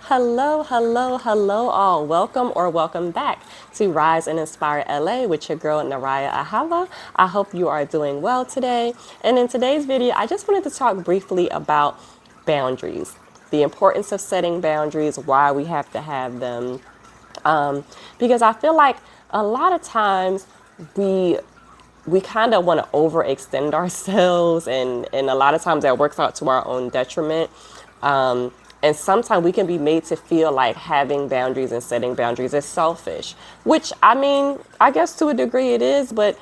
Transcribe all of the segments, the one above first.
Hello, hello, hello, all. Welcome or welcome back to Rise and Inspire LA with your girl, Naraya Ahava. I hope you are doing well today. And in today's video, I just wanted to talk briefly about boundaries, the importance of setting boundaries, why we have to have them. Because I feel like a lot of times we we kind of want to overextend ourselves, and a lot of times that works out to our own detriment. And sometimes we can be made to feel like having boundaries and setting boundaries is selfish, which I mean, I guess to a degree it is, but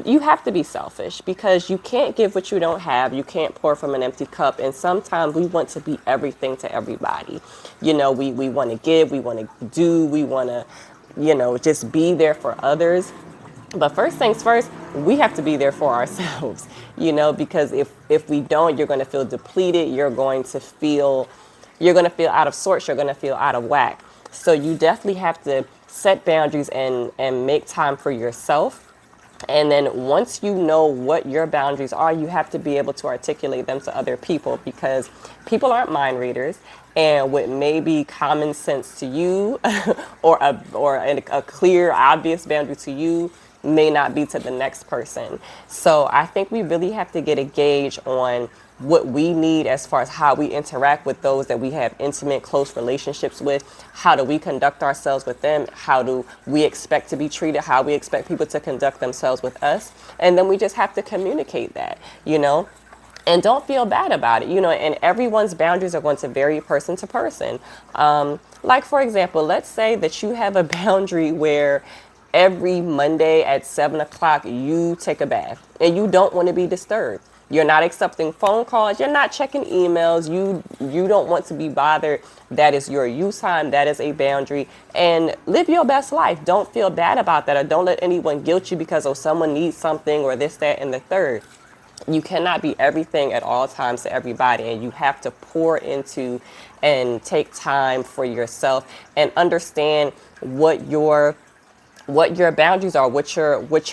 you have to be selfish because you can't give what you don't have. You can't pour from an empty cup. And sometimes we want to be everything to everybody. We want to give, we want to do, we want to, just be there for others. But first things first, we have to be there for ourselves, because if we don't, you're going to feel depleted. You're going to feel out of sorts. You're going to feel out of whack. So you definitely have to set boundaries and make time for yourself. And then once you know what your boundaries are, you have to be able to articulate them to other people because people aren't mind readers. And what may be common sense to you or a clear, obvious boundary to you may not be to the next person. So I think we really have to get a gauge on what we need as far as how we interact with those that we have intimate, close relationships with. How do we conduct ourselves with them? How do we expect to be treated? How we expect people to conduct themselves with us? And then we just have to communicate that. And don't feel bad about it, and everyone's boundaries are going to vary person to person. Like, for example, let's say that you have a boundary where every Monday at 7 o'clock you take a bath and you don't want to be disturbed. You're not accepting phone calls. You're not checking emails. You don't want to be bothered. That is your you time. That is a boundary. And live your best life. Don't feel bad about that, or don't let anyone guilt you because someone needs something or this, that, and the third. You cannot be everything at all times to everybody, and you have to pour into and take time for yourself and understand what your boundaries are, what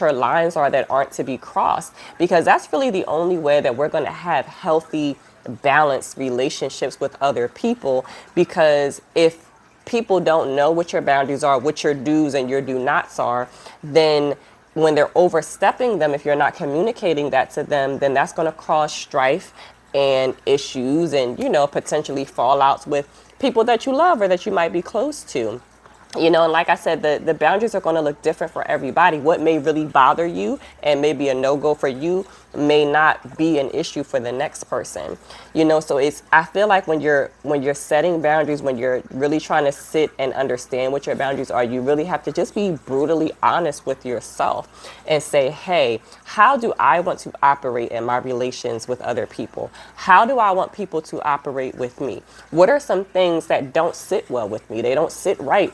your lines are that aren't to be crossed, because that's really the only way that we're going to have healthy, balanced relationships with other people. Because if people don't know what your boundaries are, what your do's and your do nots are, then when they're overstepping them, if you're not communicating that to them, then that's going to cause strife and issues and, potentially fallouts with people that you love or that you might be close to. And like I said, the boundaries are going to look different for everybody. What may really bother you and maybe a no-go for you may not be an issue for the next person. So I feel like when you're setting boundaries, when you're really trying to sit and understand what your boundaries are, you really have to just be brutally honest with yourself and say, hey, how do I want to operate in my relations with other people? How do I want people to operate with me? What are some things that don't sit well with me? They don't sit right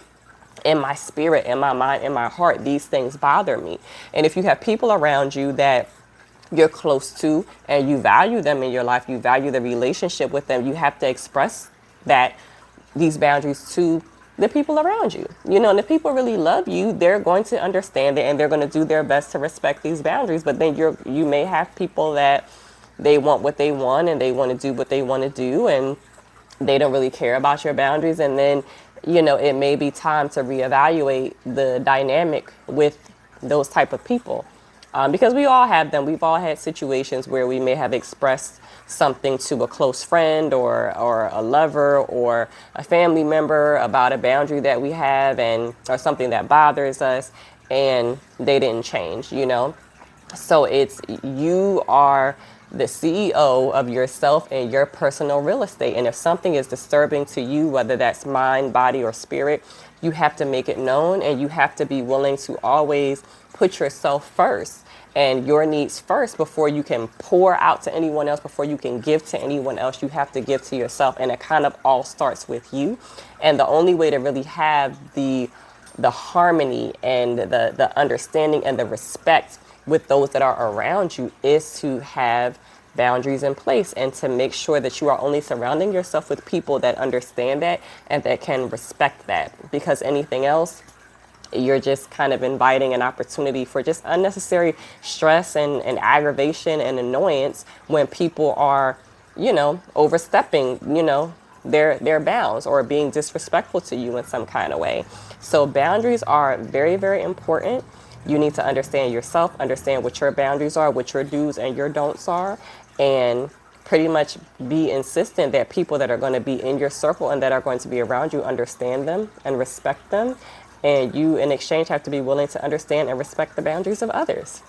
in my spirit, in my mind, in my heart. These things bother me. And if you have people around you that you're close to and you value them in your life, you value the relationship with them, you have to express that, these boundaries, to the people around you. And if people really love you, they're going to understand it and they're going to do their best to respect these boundaries. But then you may have people that they want what they want and they want to do what they want to do, and they don't really care about your boundaries. And then it may be time to reevaluate the dynamic with those type of people, because we all have them. We've all had situations where we may have expressed something to a close friend or a lover or a family member about a boundary that we have or something that bothers us, and they didn't change. So you are the CEO of yourself and your personal real estate. And if something is disturbing to you, whether that's mind, body, or spirit, you have to make it known, and you have to be willing to always put yourself first and your needs first before you can pour out to anyone else, before you can give to anyone else. You have to give to yourself, and it kind of all starts with you. And the only way to really have the harmony and the understanding and the respect with those that are around you is to have boundaries in place and to make sure that you are only surrounding yourself with people that understand that and that can respect that. Because anything else, you're just kind of inviting an opportunity for just unnecessary stress and aggravation and annoyance when people are, overstepping, their bounds or being disrespectful to you in some kind of way. So boundaries are very, very important. You need to understand yourself, understand what your boundaries are, what your do's and your don'ts are, and pretty much be insistent that people that are going to be in your circle and that are going to be around you understand them and respect them. And you, in exchange, have to be willing to understand and respect the boundaries of others.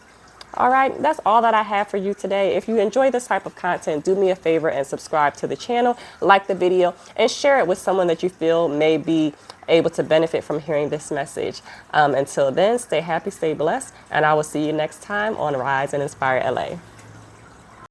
All right, that's all that I have for you today. If you enjoy this type of content, do me a favor and subscribe to the channel, like the video, and share it with someone that you feel may be able to benefit from hearing this message. Until then, stay happy, stay blessed, and I will see you next time on Rise and Inspire LA.